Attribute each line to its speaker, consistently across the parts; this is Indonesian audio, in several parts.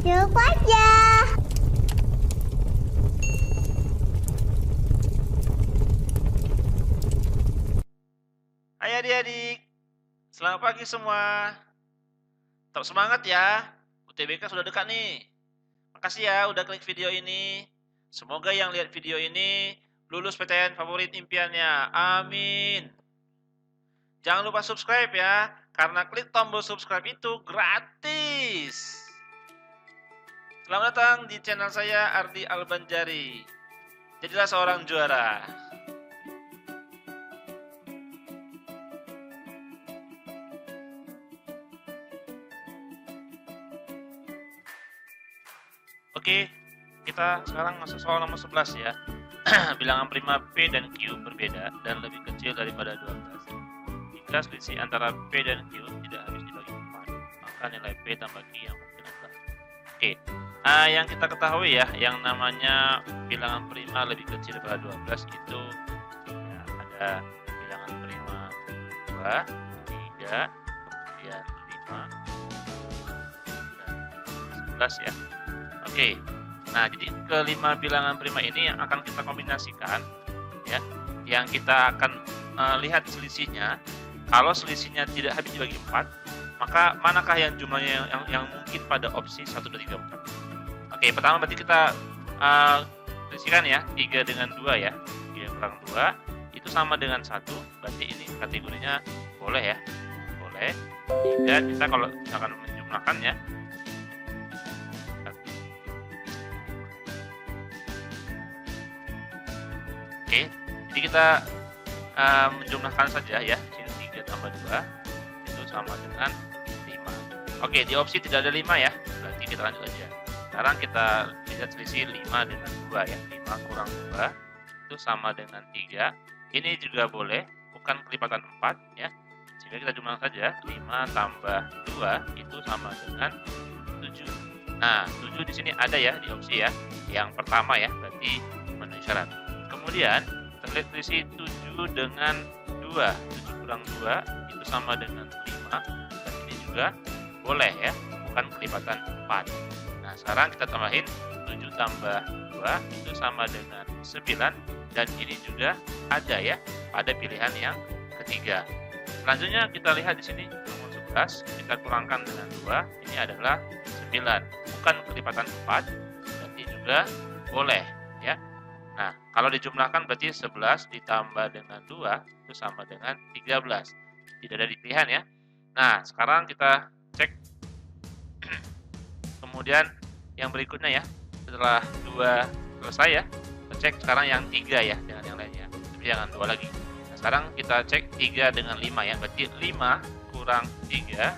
Speaker 1: Cukup aja.
Speaker 2: Hai adik-adik, selamat pagi semua. Tetap semangat ya, UTBK sudah dekat nih. Makasih ya udah klik video ini. Semoga yang lihat video ini lulus PTN favorit impiannya. Amin. Jangan lupa subscribe ya, karena klik tombol subscribe itu gratis. Selamat datang di channel saya Ardi Albanjari. Jadilah seorang juara. Oke, kita sekarang masuk soal nomor 11 ya. Bilangan prima P dan Q berbeda dan lebih kecil daripada 12. Jika selisih antara P dan Q tidak habis dibagi 4, maka nilai P tambah Q yang mungkin adalah. Oke, yang kita ketahui ya, yang namanya bilangan prima lebih kecil daripada 12 itu ya, ada bilangan prima 2, 3, kemudian 5, dan 11 ya. Oke, nah jadi kelima bilangan prima ini yang akan kita kombinasikan ya, yang kita akan lihat selisihnya. Kalau selisihnya tidak habis dibagi 4, maka manakah yang jumlahnya yang mungkin pada opsi 1, 2, 3, 4. Oke, pertama berarti kita selisihkan ya, 3 dengan 2 ya, 3 kurang 2 itu sama dengan 1, berarti ini kategorinya boleh ya, boleh. 3 kita kalau misalkan menjumlahkan ya, oke, jadi kita menjumlahkan saja ya. Sini 3 tambah 2 itu sama dengan 5. Oke, di opsi tidak ada 5 ya. Berarti kita lanjut aja. Sekarang kita lihat selisih 5 dengan 2 ya. 5 kurang 2 itu sama dengan 3. Ini juga boleh, bukan kelipatan 4 ya. Sehingga kita jumlahkan saja. 5 tambah 2 itu sama dengan 7. Nah, 7 di sini ada ya di opsi ya. Yang pertama ya, berarti memenuhi syarat. Kemudian kita lihat selisih 7 dengan 2, 7 kurang 2 itu sama dengan 5, dan ini juga boleh ya, bukan kelipatan 4. Nah sekarang kita tambahin 7 tambah 2 itu sama dengan 9, dan ini juga ada ya pada pilihan yang ketiga. Selanjutnya kita lihat di sini nomor 11, kita kurangkan dengan 2, ini adalah 9, bukan kelipatan 4, berarti juga boleh ya. Nah, kalau dijumlahkan berarti 11 ditambah dengan 2 itu sama dengan 13. Tidak ada di pilihan ya. Nah, sekarang kita cek. Kemudian yang berikutnya ya, setelah 2 selesai ya, kita cek sekarang yang 3 ya dengan yang lainnya. Tapi jangan 2 lagi. Nah, sekarang kita cek 3 dengan 5 ya, berarti 5 kurang 3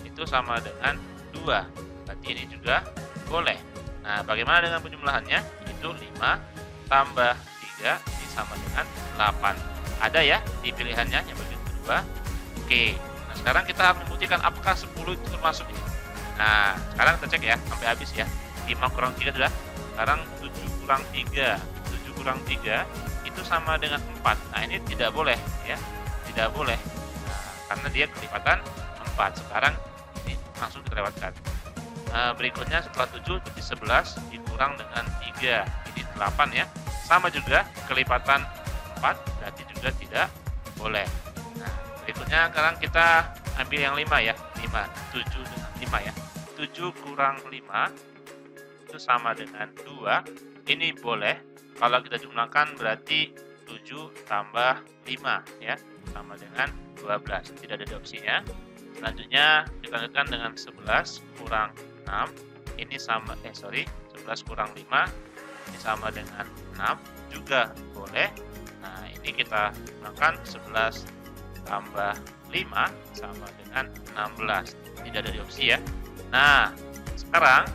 Speaker 2: itu sama dengan 2. Berarti ini juga boleh. Nah, bagaimana dengan penjumlahannya? Itu 5 tambah 3 ini sama dengan 8. Ada ya di pilihannya yang bagian kedua. Oke, nah sekarang kita harus membuktikan apakah 10 itu termasuk ini. Nah, sekarang kita cek ya sampai habis ya. 5 kurang 3 adalah sekarang 7 kurang 3. 7 kurang 3 itu sama dengan 4. Nah, ini tidak boleh ya. Tidak boleh. Nah, karena dia kelipatan 4. Sekarang ini langsung kita lewatkan. Berikutnya setelah 7 berarti 11 dikurang dengan 3, ini 8 ya, sama juga kelipatan 4, berarti juga tidak boleh. Nah, berikutnya sekarang kita ambil yang 5 ya, 5, 7 dengan 5 ya, 7 kurang 5 itu sama dengan 2, ini boleh. Kalau kita jumlahkan berarti 7 tambah 5 ya, sama dengan 12, tidak ada opsinya. Selanjutnya kita lanjutkan dengan 11 kurang 6, ini sama 11 kurang 5 ini sama dengan 6, juga boleh. Nah, ini kita gunakan 11 tambah 5 sama dengan 16, tidak ada di opsi ya. Nah, sekarang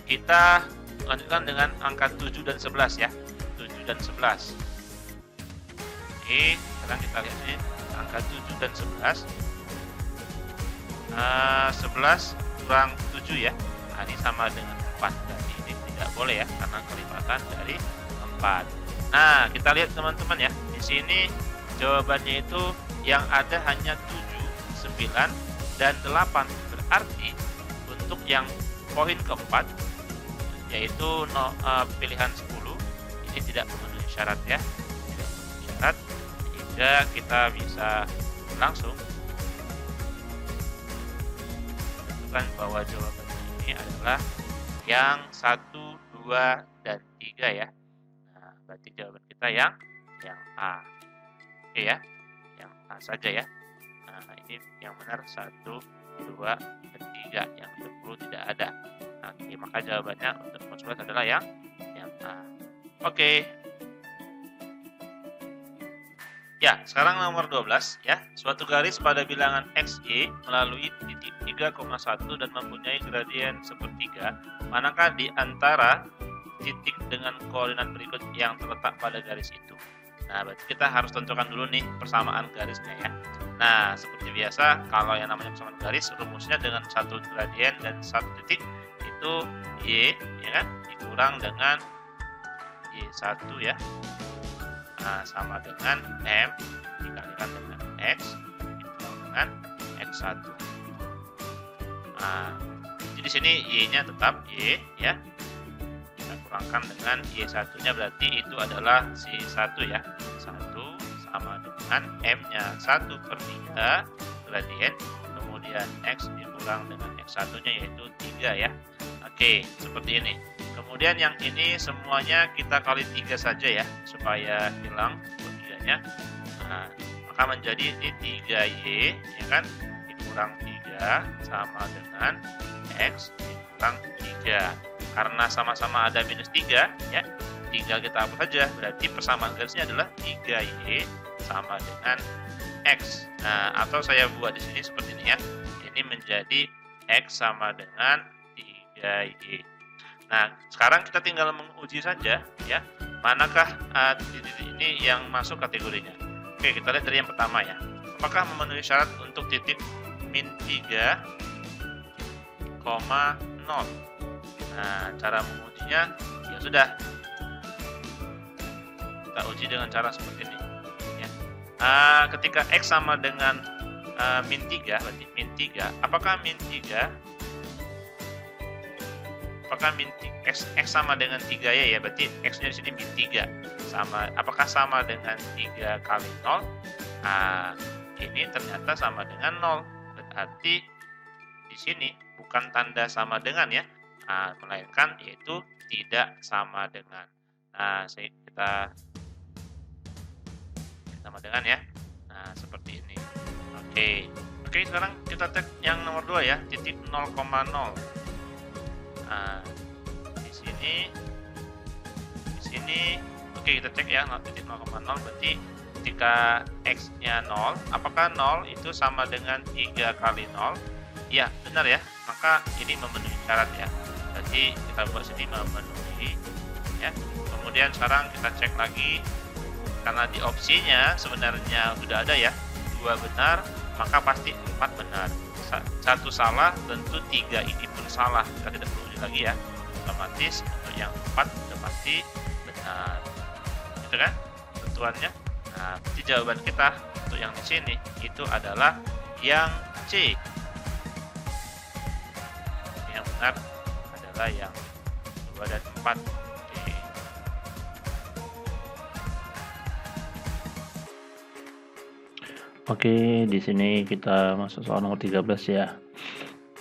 Speaker 2: kita lanjutkan dengan angka 7 dan 11 ya, 7 dan 11. Oke, sekarang kita lihat ini angka 7 dan 11. 11 kurang 7 ya, nah, ini sama dengan 4, berarti ini tidak boleh ya karena kelipatan dari 4. Nah, kita lihat teman-teman ya, di sini jawabannya itu yang ada hanya 7, 9, dan 8. Berarti untuk yang poin keempat, yaitu pilihan 10, ini tidak memenuhi syarat ya, tidak memenuhi syarat, sehingga kita bisa langsung menentukan bahwa jawaban ini adalah yang 1, 2, dan 3 ya. Nah, berarti jawaban kita yang A. Oke ya, yang A saja ya. Nah, ini yang benar 1, 2, dan 3, yang 10 tidak ada. Nah, oke, maka jawabannya untuk nomor 11 adalah yang A. Oke. Ya, sekarang nomor 12 ya. Suatu garis pada bilangan XY melalui titik 3,1 dan mempunyai gradien sepertiga. Manakah di antara titik dengan koordinat berikut yang terletak pada garis itu? Nah, berarti kita harus tentukan dulu nih persamaan garisnya ya. Nah, seperti biasa, kalau yang namanya persamaan garis, rumusnya dengan satu gradien dan satu titik itu Y, ya kan, dikurang dengan Y1 ya. Nah, sama dengan M dikalikan dengan X dikurang dengan X1. Nah, jadi di sini Y-nya tetap Y ya. Kita kurangkan dengan Y1-nya, berarti itu adalah si 1 ya. 1 sama dengan M-nya 1/3 gradien, kemudian X dikurang dengan X1-nya yaitu 3 ya. Oke, seperti ini. Kemudian yang ini semuanya kita kali 3 saja ya, supaya hilang ketiganya. Nah, maka menjadi ini 3Y ya kan, dikurang 3 sama dengan X dikurang 3. Karena sama-sama ada minus 3 ya, tinggal kita hapus saja. Berarti persamaan garisnya adalah 3Y sama dengan X. Nah, atau saya buat di sini seperti ini ya. Ini menjadi X sama dengan 3Y. Nah, sekarang kita tinggal menguji saja ya, manakah titik ini yang masuk kategorinya. Oke, kita lihat dari yang pertama ya. Apakah memenuhi syarat untuk titik min 3, 0. Nah, cara mengujinya ya sudah, kita uji dengan cara seperti ini ya. Ketika X sama dengan min 3, berarti min 3, apakah min 3 X sama dengan 3 ya, berarti X-nya di sini min 3. Apakah sama dengan 3 kali 0? Nah, ini ternyata sama dengan 0. Berarti di sini bukan tanda sama dengan ya. Nah, melainkan yaitu tidak sama dengan. Nah, kita sama dengan ya. Nah, seperti ini. Oke, sekarang kita cek yang nomor 2 ya, titik 0,0. Nah, di sini, oke, kita cek ya, titik 0,0 berarti ketika X-nya 0, apakah 0 itu sama dengan 3 kali 0? Ya, benar ya, maka ini memenuhi syarat ya. Jadi kita buat sini memenuhi ya. Kemudian sekarang kita cek lagi, karena di opsinya sebenarnya sudah ada ya, 2 benar, maka pasti 4 benar. 1 salah, tentu 3 ini pun salah. Kita tidak perlu uji lagi ya. Otomatis untuk yang 4 sudah pasti benar. Gitu kan tentuannya. Nah, berarti jawaban kita untuk yang di sini itu adalah yang C. Yang benar adalah yang 2 dan 4.
Speaker 1: Oke, di sini kita masuk soal nomor 13 ya.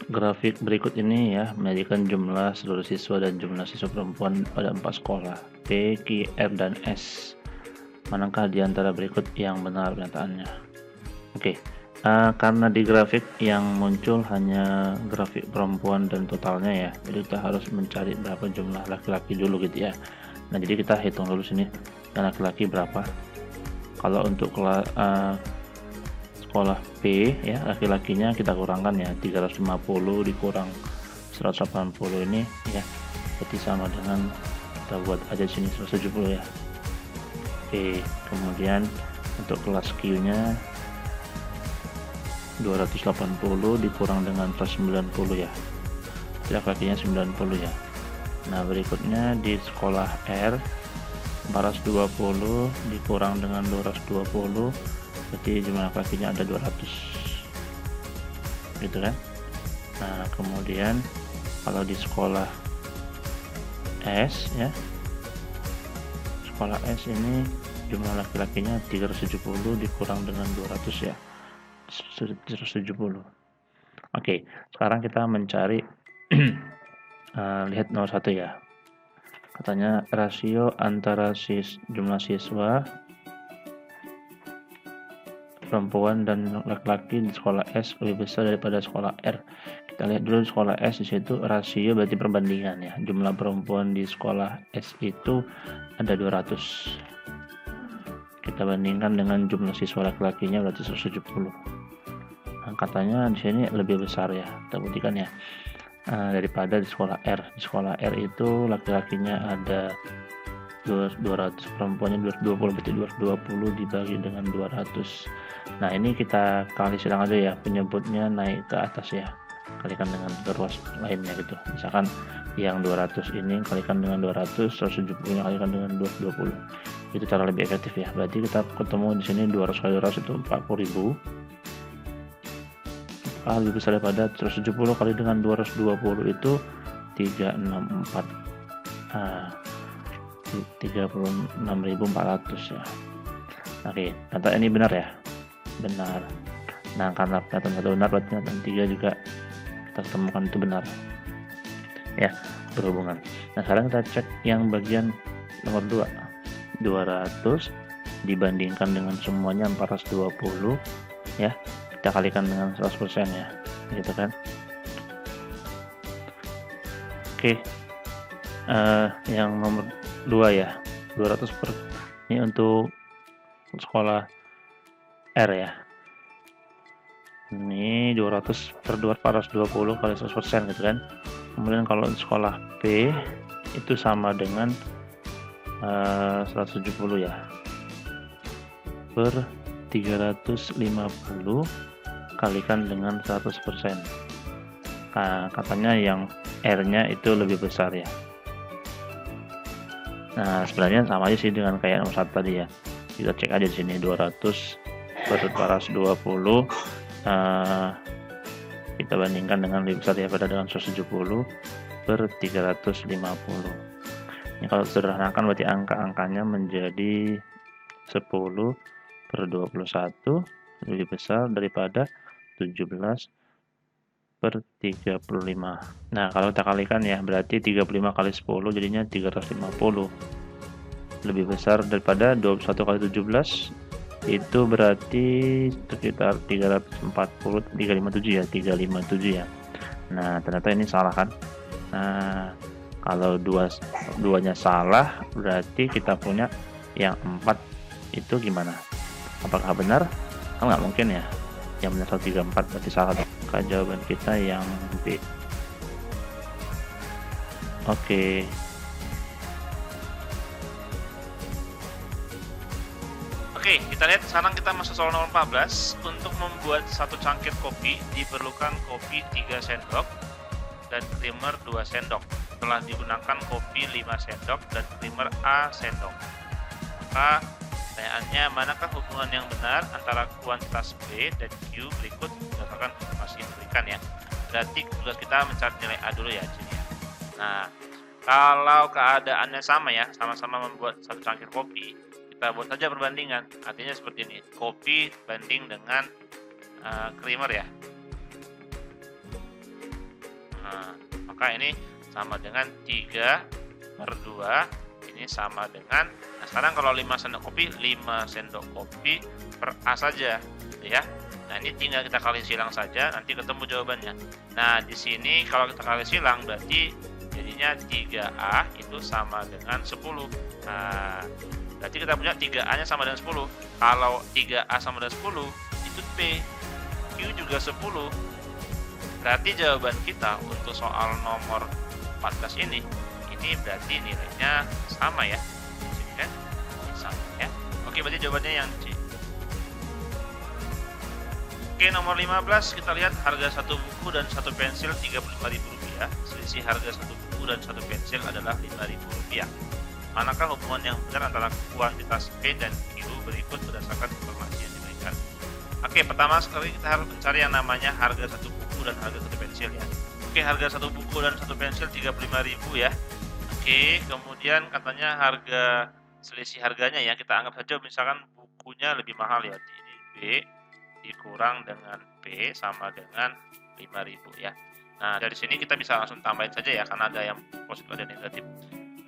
Speaker 1: Grafik berikut ini ya menjadikan jumlah seluruh siswa dan jumlah siswa perempuan pada 4 sekolah P, Q, R, dan S. Manakah di antara berikut yang benar pernyataannya? Oke, karena di grafik yang muncul hanya grafik perempuan dan totalnya ya, jadi kita harus mencari berapa jumlah laki-laki dulu gitu ya. Nah, jadi kita hitung dulu sini yang laki-laki berapa. Kalau untuk sekolah P ya, laki-lakinya kita kurangkan ya, 350 dikurang 180 ini ya, berarti sama dengan, kita buat aja sini 170 ya. Oke, kemudian untuk kelas Q nya 280 dikurang dengan 190 ya, laki-lakinya 90 ya. Nah, berikutnya di sekolah R 420 dikurang dengan 220, berarti jumlah laki-lakinya ada 200 gitu kan. Nah, kemudian kalau di sekolah S ya, sekolah S ini jumlah laki-lakinya 370 dikurang dengan 200 ya, 370. Oke, sekarang kita mencari lihat nomor 1 ya. Katanya rasio antara jumlah siswa perempuan dan laki-laki di sekolah S lebih besar daripada sekolah R. Kita lihat dulu di sekolah S, di situ rasio berarti perbandingan ya. Jumlah perempuan di sekolah S itu ada 200. Kita bandingkan dengan jumlah siswa laki-lakinya berarti 170. Nah, katanya di sini lebih besar ya. Kita buktikan ya. Daripada di sekolah R. Di sekolah R itu laki-lakinya ada 200, perempuannya 220, berarti 220 dibagi dengan 200. Nah, ini kita kali silang aja ya, penyebutnya naik ke atas ya, kalikan dengan ruas lainnya gitu. Misalkan yang 200 ini kalikan dengan 200, 170 nya kalikan dengan 220. Itu cara lebih efektif ya. Berarti kita ketemu di sini 200 kali 200 itu 40.000. Lebih besar daripada 170 kali dengan 220 itu 364. 36.400 ya. Oke, kata ini benar ya? Benar. Nah, karena kata benar berarti kata 3 juga kita temukan itu benar. Ya, berhubungan. Nah, sekarang kita cek yang bagian nomor 2. 200 dibandingkan dengan semuanya 420 ya. Kita kalikan dengan 100% ya. Gitu kan? Oke. Yang nomor 2 ya, 200 per ini untuk sekolah R ya. Ini 200 per 420 kali 100% gitu kan. Kemudian kalau sekolah B itu sama dengan 170 ya, per 350 kalikan dengan 100%. Nah, katanya yang R nya itu lebih besar ya. Nah, sebenarnya sama aja sih dengan kayak nomor 1 tadi ya. Kita cek aja di sini 200 per 420 kita bandingkan dengan lebih besar daripada dengan 170 per 350. Ini kalau sederhanakan berarti angka-angkanya menjadi 10 per 21 lebih besar daripada 17 per 35. Nah, kalau kita kalikan ya, berarti 35 kali 10 jadinya 350. Lebih besar daripada 21 kali 17, itu berarti sekitar 340, 357 ya, 357 ya. Nah, ternyata ini salah kan? Nah, kalau duanya salah, berarti kita punya yang 4 itu gimana? Apakah benar? Kan nggak mungkin ya. Yang benar 134 berarti salah. Maka jawaban kita yang B. Oke.
Speaker 2: Oke, kita lihat sekarang kita masuk soal nomor 14. Untuk membuat satu cangkir kopi diperlukan kopi 3 sendok dan creamer 2 sendok. Telah digunakan kopi 5 sendok dan creamer A sendok. Maka pertanyaannya, manakah hubungan yang benar antara kuantitas B dan Q berikut berdasarkan informasi yang diberikan ya. Berarti tugas kita mencari nilai A dulu ya, jadi. Nah, kalau keadaannya sama ya, sama-sama membuat satu cangkir kopi, kita buat saja perbandingan. Artinya seperti ini, kopi banding dengan creamer ya. Nah, maka ini sama dengan 3 per 2. Ini sama dengan, nah sekarang kalau 5 sendok kopi, 5 sendok kopi per A saja ya. Nah, ini tinggal kita kali silang saja, nanti ketemu jawabannya. Nah, di sini kalau kita kali silang berarti jadinya 3A itu sama dengan 10. Nah, berarti kita punya 3A nya sama dengan 10. Kalau 3A sama dengan 10, itu P. Q juga 10. Berarti jawaban kita untuk soal nomor 14 ini berarti nilainya sama ya. Sini kan? Sama ya. Oke, berarti jawabannya yang C. Oke, nomor 15 kita lihat harga satu buku dan satu pensil Rp35.000. Selisih harga satu buku dan satu pensil adalah Rp5.000. Manakah hubungan yang benar antara kuantitas P dan Q berikut berdasarkan informasi yang diberikan? Oke, pertama sekali kita harus mencari yang namanya harga satu buku dan harga satu pensil. pensil ya. Oke, harga satu buku dan satu pensil 35.000 ya. Oke, kemudian katanya harga selisih harganya ya, kita anggap saja misalkan bukunya lebih mahal ya. Ini B dikurang dengan P sama dengan 5.000 ya. Nah, dari sini kita bisa langsung tambahin saja ya, karena ada yang positif ada yang negatif.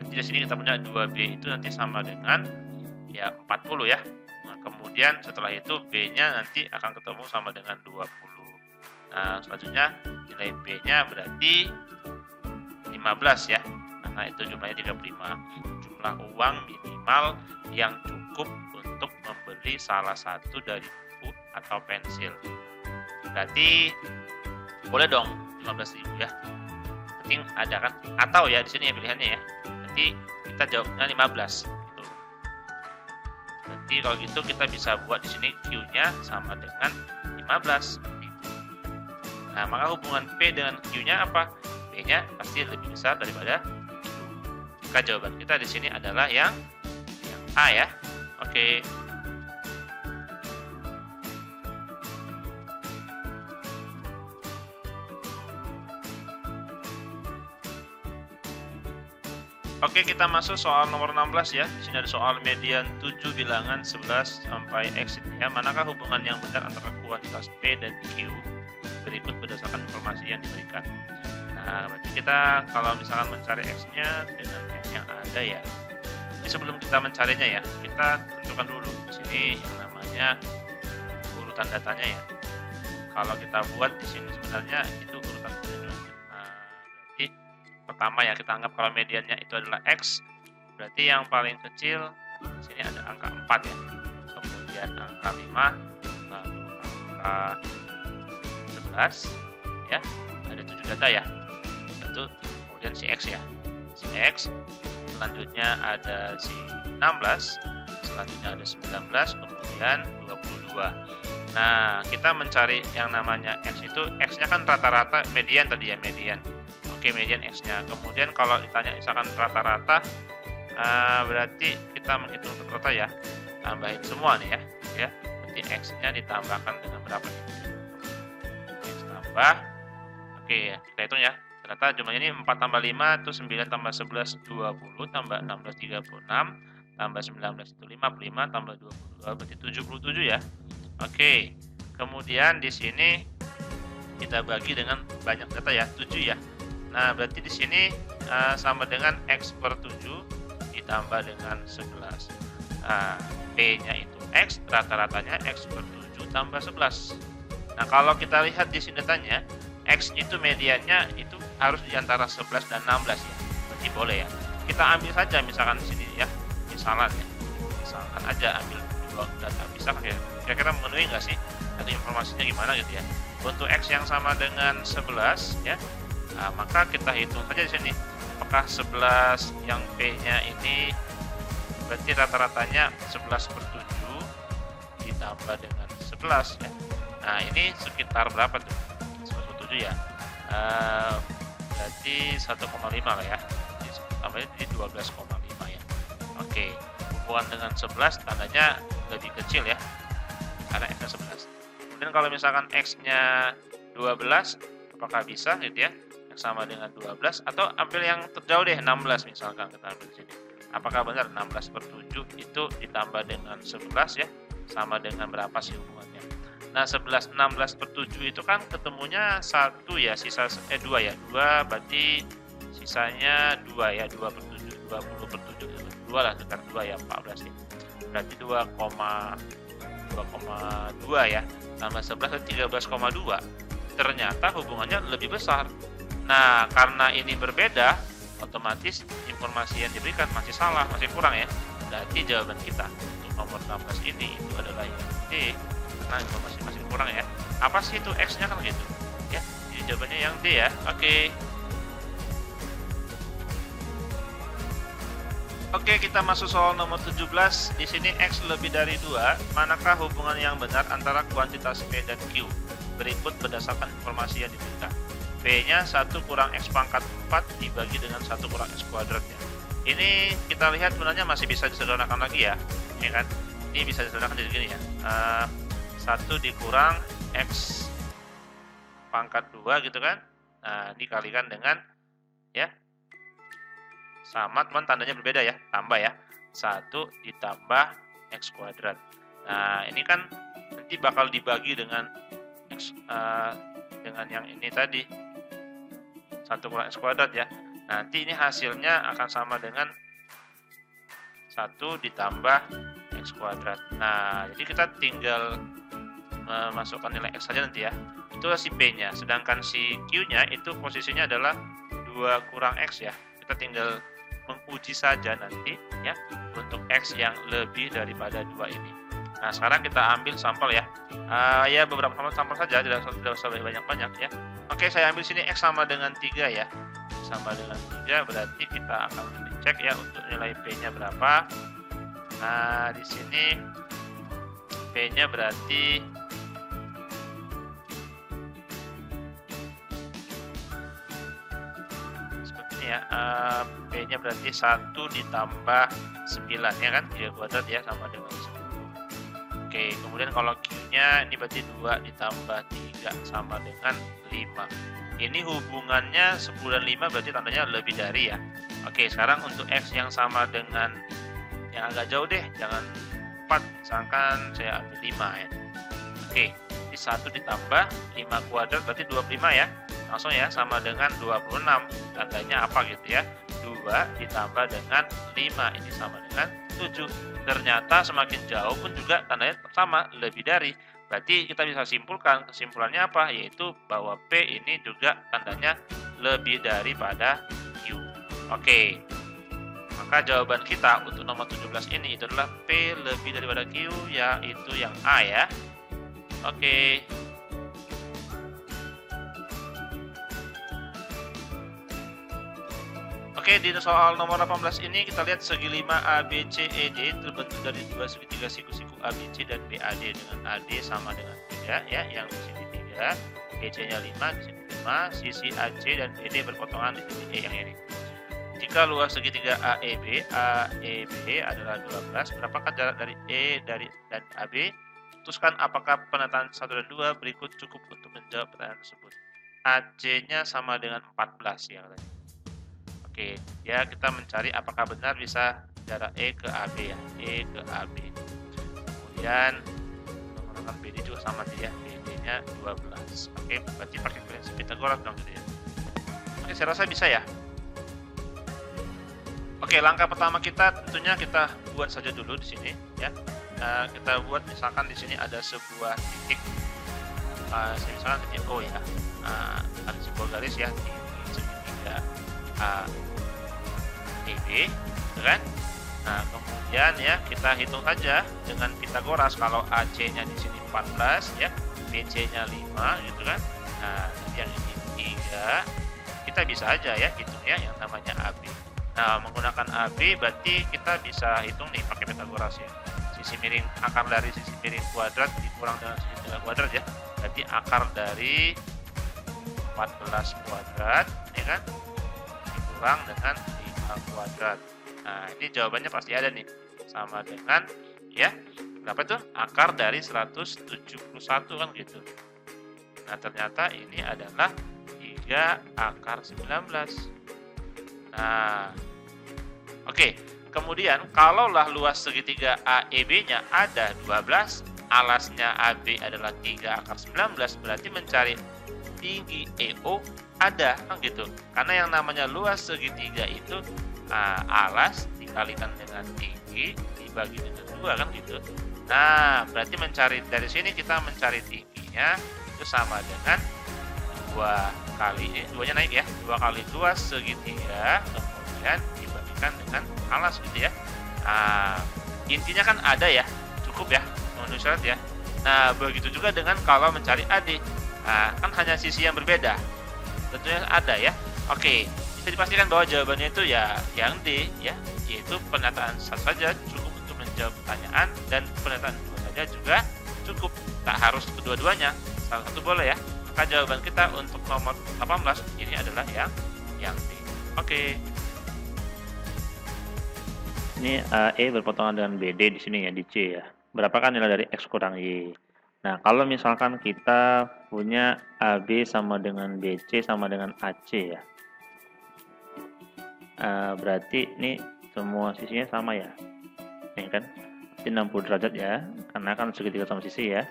Speaker 2: Jadi di sini kita punya 2B itu nanti sama dengan ya 40 ya. Nah, kemudian setelah itu B-nya nanti akan ketemu sama dengan 20. Nah, selanjutnya nilai B-nya berarti 15 ya. Nah, itu jumlahnya 35. Jumlah uang minimal yang cukup untuk membeli salah satu dari buku atau pensil. Berarti boleh dong 15.000 ya. Penting ada kan? Atau ya di sini ya pilihannya ya. Nanti kita jawabnya 15 gitu. Nanti kalau gitu kita bisa buat di sini Q-nya sama dengan 15. Nah, maka hubungan P dengan Q-nya apa? P-nya pasti lebih besar daripada Q. Maka jawaban kita di sini adalah yang A ya. Oke. Oke, kita masuk soal nomor 16 ya. Di sini ada soal median 7 bilangan 11 sampai X ya. Manakah hubungan yang benar antara kuantitas P dan Q berikut berdasarkan informasi yang diberikan. Nah, berarti kita kalau misalkan mencari X-nya dengan X yang ada ya. Jadi sebelum kita mencarinya ya, kita tentukan dulu di sini yang namanya urutan datanya ya. Kalau kita buat di sini sebenarnya itu urutan datanya. Nah, berarti pertama ya kita anggap kalau mediannya itu adalah X, berarti yang paling kecil di sini ada angka 4 ya. Kemudian angka 5, lalu angka 11 ya. Ada 7 data ya. Itu kemudian si X ya. Si X, selanjutnya ada si 16, selanjutnya ada 19, kemudian 22. Nah, kita mencari yang namanya X itu, X-nya kan rata-rata median tadi ya, median. Oke, median X-nya. Kemudian kalau ditanya misalkan rata-rata, berarti kita menghitung rata-rata ya. Tambahin semua nih ya. Ya, berarti X-nya ditambahkan dengan berapa nih? X tambah. Oke, kita hitung ya. Ternyata jumlahnya ini 4 tambah 5 itu 9 tambah 11 20 tambah 16 36 tambah 19 itu 55 tambah 22 berarti 77 ya. Oke. Kemudian di sini kita bagi dengan banyak data ya, 7 ya. Nah, berarti di sini sama dengan X per 7 ditambah dengan 11. Nah, P-nya itu X, rata-ratanya X per 7 tambah 11. Nah, kalau kita lihat di sini datanya, X itu mediannya itu harus di antara 11 dan 16 ya. Berarti boleh ya. Kita ambil saja misalkan di sini ya. Misalkan aja ambil dua data. Misalkan ya, kira-kira memenuhi nggak sih? Atau informasinya gimana gitu ya. Untuk X yang sama dengan 11 ya. Nah, maka kita hitung saja di sini. Apakah 11 yang P-nya ini berarti rata-ratanya 11 per 7 ditambah dengan 11 ya. Nah, ini sekitar berapa tuh? 11 per 7 ya. Berarti 1,5 lah ya. Tambahnya jadi 12,5 ya. Oke. Hubungan dengan 11 tandanya lebih kecil ya. Karena X-nya 11. Kemudian kalau misalkan X-nya 12, apakah bisa gitu ya? Yang sama dengan 12 atau ambil yang terjauh deh 16 misalkan kita ambil di sini. Apakah benar 16 per 7 itu ditambah dengan 11 ya? Sama dengan berapa sih hubungannya? Nah, 16 per 7 itu kan ketemunya 1 ya, sisa 2 ya. 2 berarti sisanya 2 ya, 2 per 7, 20 per 7. 2 lah, sekitar 2 ya, 14 ya. Berarti 2,2 ya. Tambah 11 berarti 13,2. Ternyata hubungannya lebih besar. Nah, karena ini berbeda, otomatis informasi yang diberikan masih salah, masih kurang ya. Berarti jawaban kita untuk nomor 16 ini itu adalah yang D. Nah, informasi masih kurang ya. Apa sih itu X-nya kan gitu? Ya, jadi jawabannya yang D ya. Oke. Oke, kita masuk soal nomor 17. Di sini X lebih dari 2. Manakah hubungan yang benar antara kuantitas P dan Q? Berikut berdasarkan informasi yang diberikan. P-nya 1 kurang X pangkat 4 dibagi dengan 1 kurang X kuadrat ya. Ini kita lihat sebenarnya masih bisa disederhanakan lagi ya. Ini kan, ini bisa disederhanakan jadi gini ya. 1 dikurang X pangkat 2 gitu kan. Nah, dikalikan dengan ya sama, teman tandanya berbeda ya, tambah ya. 1 ditambah X kuadrat. Nah, ini kan nanti bakal dibagi dengan dengan yang ini tadi, 1 kurang X kuadrat ya. Nanti ini hasilnya akan sama dengan 1 ditambah X kuadrat. Nah, jadi kita tinggal memasukkan nilai X saja nanti ya. Itulah si P-nya. Sedangkan si Q-nya itu posisinya adalah 2 kurang X ya. Kita tinggal menguji saja nanti ya untuk X yang lebih daripada 2 ini. Nah, sekarang kita ambil sampel ya. Ya beberapa sampel saja, tidak usah banyak-banyak ya. Oke, saya ambil sini X sama dengan 3 ya. Sama dengan 3 berarti kita akan cek ya untuk nilai P-nya berapa. Nah, di sini P-nya berarti seperti ini ya. P-nya berarti 1 ditambah 9 ya kan, 3 kuadrat ya sama dengan 10. Oke, kemudian kalau Q-nya ini berarti 2 ditambah 3 sama dengan 5. Ini hubungannya 10 dan 5 berarti tandanya lebih dari ya. Oke, sekarang untuk X yang sama dengan yang agak jauh deh, jangan 4, misalkan saya ambil 5 ya. Oke, ini 1 ditambah 5 kuadrat berarti 25 ya. Langsung ya, sama dengan 26. Tandanya apa gitu ya? 2 ditambah dengan 5, ini sama dengan 7. Ternyata semakin jauh pun juga tandanya sama, lebih dari. Berarti kita bisa simpulkan, kesimpulannya apa? Yaitu bahwa P ini juga tandanya lebih daripada Q. Oke, maka jawaban kita untuk nomor 17 ini itu adalah P lebih daripada Q, yaitu yang A ya. Oke. Oke, di soal nomor 18 ini kita lihat segi 5 ABCED terbentuk dari 2 segitiga siku-siku ABC dan BAD dengan AD sama dengan 3 ya, yang di sini 3, BC-nya 5, di sini 5, sisi AC dan BD berpotongan di titik E yang ini. Jika luas segitiga AEB adalah 12, berapakah jarak dari E dan AB? Putuskan apakah penataan 1 dan 2 berikut cukup untuk menjawab pertanyaan tersebut. AC-nya sama dengan 14 ya katanya. Oke, ya kita mencari apakah benar bisa jarak E ke AB ya, E ke AB. Kemudian menggunakan BD juga sama dia, BD-nya 12. Oke, berarti pakai prinsip Pythagoras dong gitu ya. Oke, saya rasa bisa ya. Oke, langkah pertama kita tentunya kita buat saja dulu di sini ya. Kita buat misalkan di sini ada sebuah titik, misalkan titik O ya. Ada sebuah garis ya di segitiga AB, kan? Nah, kemudian ya kita hitung saja dengan Pythagoras kalau AC-nya di sini 14 ya, BC-nya 5 gitu kan. Nah, yang ini 3. Kita bisa aja ya hitung ya yang namanya AB. Nah, menggunakan AB berarti kita bisa hitung nih pakai Pythagoras ya. Sisi miring, akar dari sisi miring kuadrat dikurang dengan sisi tengah kuadrat ya. Berarti akar dari 14 kuadrat ya kan dikurang dengan 5 kuadrat. Nah, ini jawabannya pasti ada nih. Sama dengan ya, berapa tuh? Akar dari 171 kan gitu. Nah, ternyata ini adalah 3 akar 19. Nah, oke. Kemudian kalaulah luas segitiga AEB-nya ada 12, alasnya AB adalah 3 akar 19, berarti mencari tinggi EO ada kan gitu. Karena yang namanya luas segitiga itu alas dikalikan dengan tinggi dibagi dengan 2 kan gitu. Nah, berarti mencari dari sini kita mencari tingginya itu sama dengan 2 kali 2-nya naik ya, 2 kali luas segitiga kemudian dibagikan dengan alas gitu ya. Nah, intinya kan ada ya, cukup ya memenuhi syarat ya. Nah, begitu juga dengan kalau mencari AD. Nah, kan hanya sisi yang berbeda. Tentunya ada ya. Oke, bisa dipastikan bahwa jawabannya itu ya yang D ya, yaitu pernyataan satu saja cukup untuk menjawab pertanyaan dan pernyataan dua saja juga cukup. Tak harus kedua-duanya, salah satu boleh ya. Maka jawaban kita untuk nomor 18 ini adalah yang D. Oke.
Speaker 1: Ini AE berpotongan dengan BD di sini ya, di C ya. Berapakah nilai dari X kurang Y? Nah, kalau misalkan kita punya AB sama dengan BC sama dengan AC ya, berarti ini semua sisinya sama ya, ini kan, ini 60 derajat ya, karena kan segitiga sama sisi ya.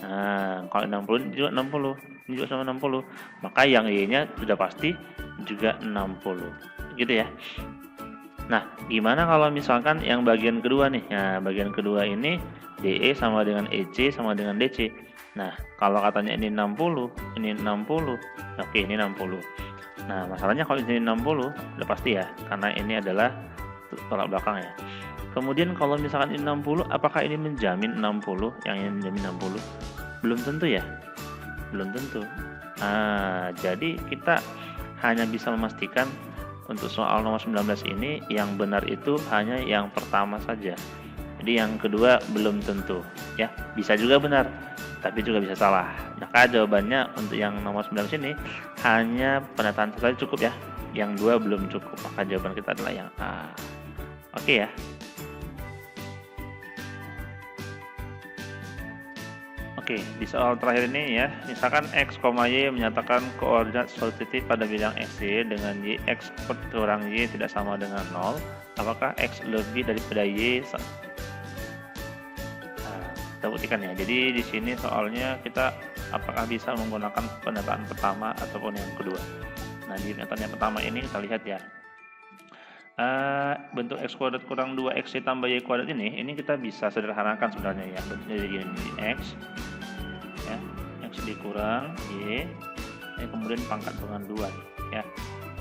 Speaker 1: Nah, kalau 60 ini juga 60, ini juga sama 60, maka yang Y-nya sudah pasti juga 60, gitu ya. Nah, gimana kalau misalkan yang bagian kedua nih? Nah, bagian kedua ini DE sama dengan EC sama dengan DC. Nah, kalau katanya ini 60, ini 60. Oke, ini 60. Nah, masalahnya kalau ini 60, udah pasti ya, karena ini adalah tolak belakang ya. Kemudian kalau misalkan ini 60, apakah ini menjamin 60? Yang ini menjamin 60? Belum tentu ya. Belum tentu. Nah, jadi kita hanya bisa memastikan untuk soal nomor 19 ini yang benar itu hanya yang pertama saja. Jadi yang kedua belum tentu ya. Bisa juga benar, tapi juga bisa salah. Maka jawabannya untuk yang nomor 19 ini hanya penataan saja cukup ya. Yang dua belum cukup. Maka jawaban kita adalah yang A. Oke ya. Oke, di soal terakhir ini ya, misalkan X, Y menyatakan koordinat positif pada bidang XY dengan Y, X kurang Y tidak sama dengan 0, apakah X lebih daripada Y? Nah, kita buktikan ya, jadi di sini soalnya kita apakah bisa menggunakan penataan pertama ataupun yang kedua. Nah, di penataan yang pertama ini kita lihat ya, bentuk X kuadrat kurang 2X tambah Y kuadrat ini kita bisa sederhanakan sebenarnya ya, jadi gini, X ya, X dikurang Y, kemudian pangkat dengan 2 ya.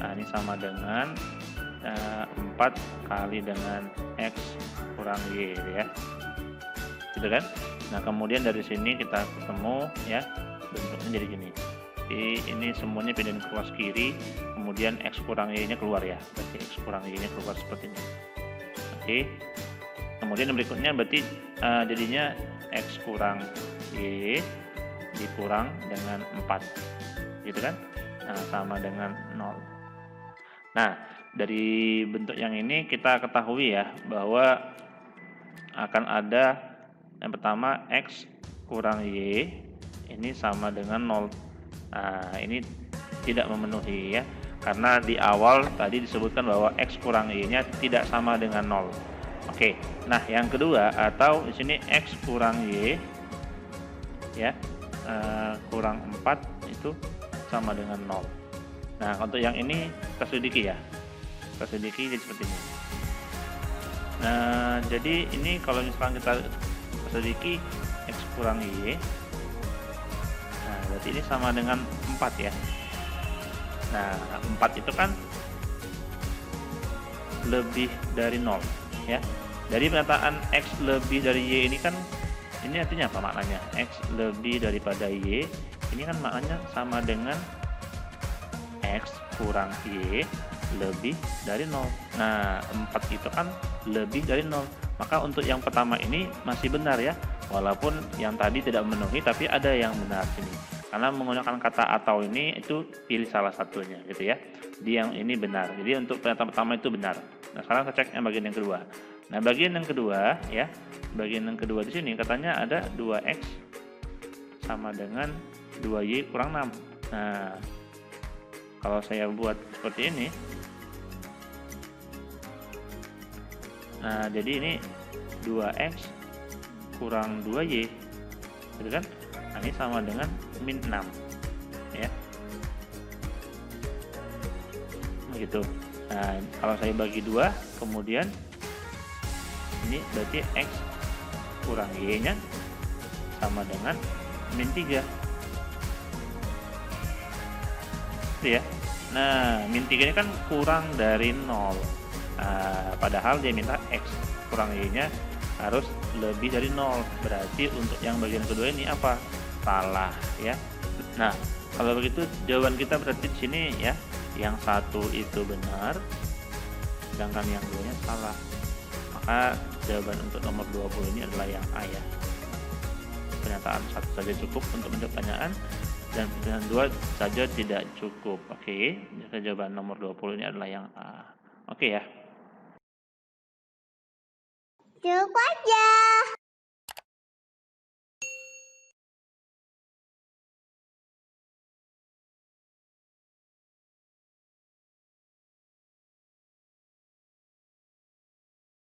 Speaker 1: Nah, ini sama dengan 4 kali dengan X kurang Y ya, gitu kan. Nah, kemudian dari sini kita ketemu ya, bentuknya jadi gini. Jadi ini semuanya pindahin ke kelas kiri, kemudian X kurang Y nya keluar ya, berarti X kurang Y nya keluar seperti ini. Oke, kemudian berikutnya berarti jadinya X kurang Y dikurang dengan 4 gitu kan. Nah, sama dengan 0. Nah, dari bentuk yang ini kita ketahui ya bahwa akan ada yang pertama X kurang Y ini sama dengan 0. Nah, ini tidak memenuhi ya, karena di awal tadi disebutkan bahwa X kurang Y nya tidak sama dengan 0. Oke, nah yang kedua, atau di sini X kurang Y ya, kurang 4 itu sama dengan 0. Nah, untuk yang ini kita selidiki ya, kita selidiki jadi seperti ini. Nah, jadi ini kalau misalkan kita selidiki X kurang Y, nah berarti ini sama dengan 4 ya. Nah, 4 itu kan lebih dari 0 ya. Dari penataan X lebih dari Y ini kan, ini artinya apa maknanya? X lebih daripada Y, ini kan maknanya sama dengan X kurang Y lebih dari 0. Nah, 4 itu kan lebih dari 0. Maka untuk yang pertama ini masih benar ya, walaupun yang tadi tidak memenuhi, tapi ada yang benar sini. Karena menggunakan kata atau ini, itu pilih salah satunya gitu ya. Jadi yang ini benar. Jadi untuk pernyataan pertama itu benar. Nah, sekarang kita cek yang bagian yang kedua. Nah, bagian yang kedua ya, bagian yang kedua di sini katanya ada 2X sama dengan 2Y kurang 6. Nah, kalau saya buat seperti ini, nah jadi ini 2X kurang 2Y gitu kan. Nah, ini sama dengan min 6 ya, begitu. Nah, kalau saya bagi 2, kemudian ini berarti X kurang Y nya sama dengan min 3 gitu ya. Nah, min 3 ini kan kurang dari 0. Padahal dia minta X kurang Y nya harus lebih dari 0. Berarti untuk yang bagian kedua ini apa? Salah ya. Nah, kalau begitu jawaban kita berarti di sini ya, yang satu itu benar, sedangkan yang duanya salah. Maka jawaban untuk nomor 20 ini adalah yang A ya. Pernyataan satu saja cukup untuk menjawab pertanyaan, dan pernyataan 2 saja tidak cukup. Oke, jawaban nomor 20 ini adalah yang A. Oke ya.
Speaker 3: Cukup aja.